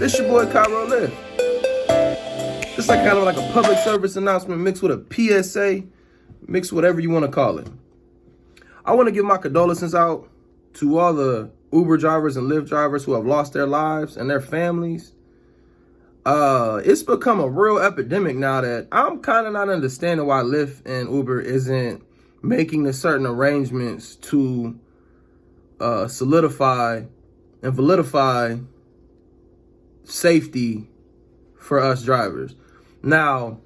This your boy Cairo Lift. It's like kind of like a public service announcement mixed with a PSA, mixed whatever you want to call it. I want to give my condolences out to all the Uber drivers and Lyft drivers who have lost their lives and their families. It's become a real epidemic now that I'm kind of not understanding why Lyft and Uber isn't making the certain arrangements to solidify and validify safety for us drivers. Now,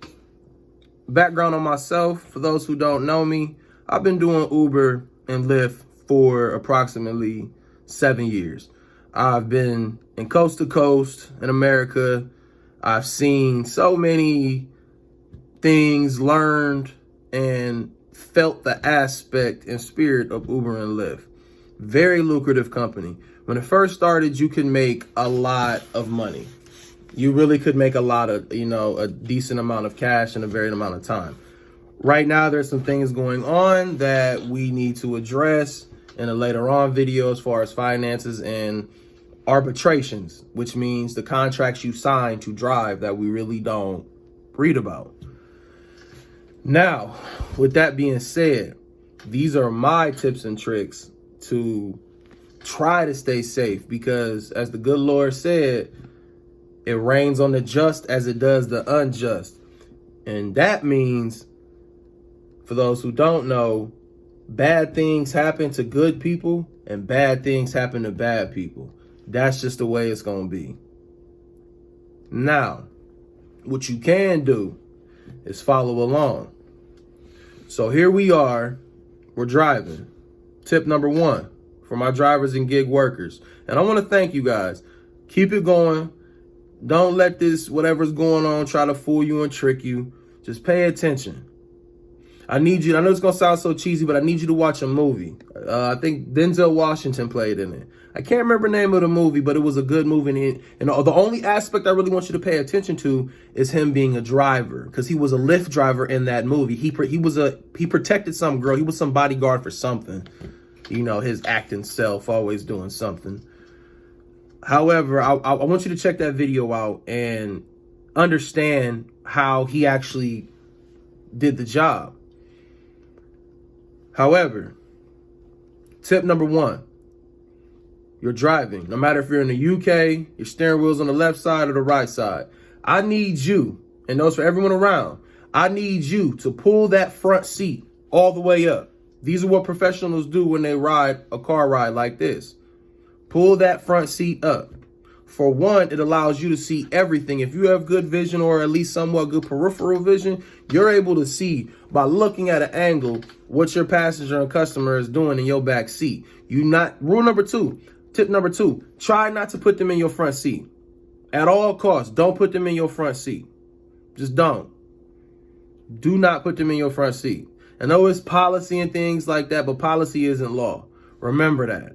background on myself, for those who don't know me, I've been doing Uber and Lyft for approximately 7 years. I've been in coast to coast in America. I've seen so many things, learned and felt the aspect and spirit of Uber and Lyft. Very lucrative company. When it first started, you could make a lot of money. You really could make a lot of, a decent amount of cash in a very amount of time. Right now, there's some things going on that we need to address in a later on video as far as finances and arbitrations, which means the contracts you sign to drive that we really don't read about. Now, with that being said, these are my tips and tricks to try to stay safe, because as the good Lord said, it rains on the just as it does the unjust. And that means, for those who don't know, bad things happen to good people and bad things happen to bad people. That's just the way it's going to be. Now, what you can do is follow along. So here we are, we're driving. Tip number 1 for my drivers and gig workers. And I want to thank you guys. Keep it going. Don't let this, whatever's going on, try to fool you and trick you. Just pay attention. I need you, I know it's going to sound so cheesy, but I need you to watch a movie. I think Denzel Washington played in it. I can't remember the name of the movie, but it was a good movie. And the only aspect I really want you to pay attention to is him being a driver, because he was a Lyft driver in that movie. He protected some girl. He was some bodyguard for something. His acting self, always doing something. However, I want you to check that video out and understand how he actually did the job. However, tip number 1, you're driving. No matter if you're in the UK, your steering wheel's on the left side or the right side. I need you, and those for everyone around, I need you to pull that front seat all the way up. These are what professionals do when they ride a car ride like this. Pull that front seat up. For one, it allows you to see everything. If you have good vision, or at least somewhat good peripheral vision, you're able to see by looking at an angle what your passenger and customer is doing in your back seat. Rule number 2, tip number 2, try not to put them in your front seat. At all costs, don't put them in your front seat. Just don't. Do not put them in your front seat. I know it's policy and things like that, but policy isn't law. Remember that.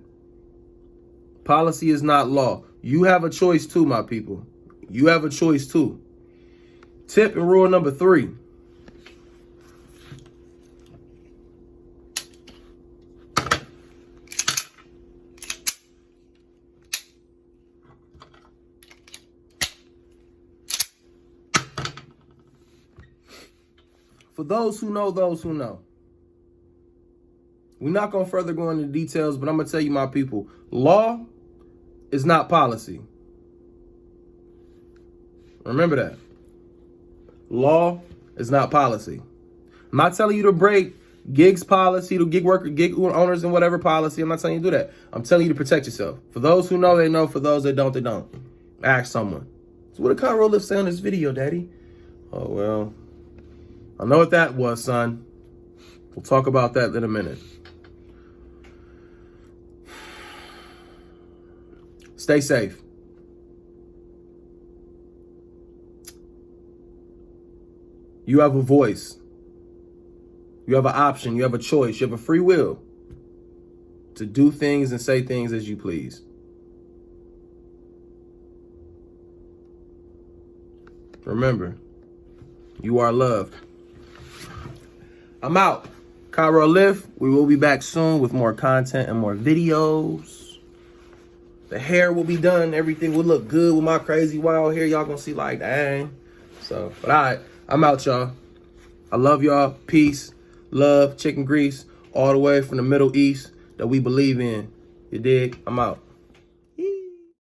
Policy is not law. You have a choice too, my people. You have a choice too. Tip and rule number 3. For those who know, we're not going to further go into details, but I'm going to tell you, my people, law is not policy. Remember that. Law is not policy. I'm not telling you to break gigs policy, to gig owners and whatever policy. I'm not telling you to do that. I'm telling you to protect yourself. For those who know, they know. For those that don't, they don't. Ask someone. So what did Cairo Lift say on this video, Daddy? Oh, well, I know what that was, son. We'll talk about that in a minute. Stay safe. You have a voice. You have an option. You have a choice. You have a free will to do things and say things as you please. Remember, you are loved. I'm out. Cairo Lift. We will be back soon with more content and more videos. The hair will be done. Everything will look good with my crazy wild hair. Y'all gonna see like, dang. So, but all right, I'm out, y'all. I love y'all. Peace, love, chicken grease, all the way from the Middle East that we believe in. You dig? I'm out.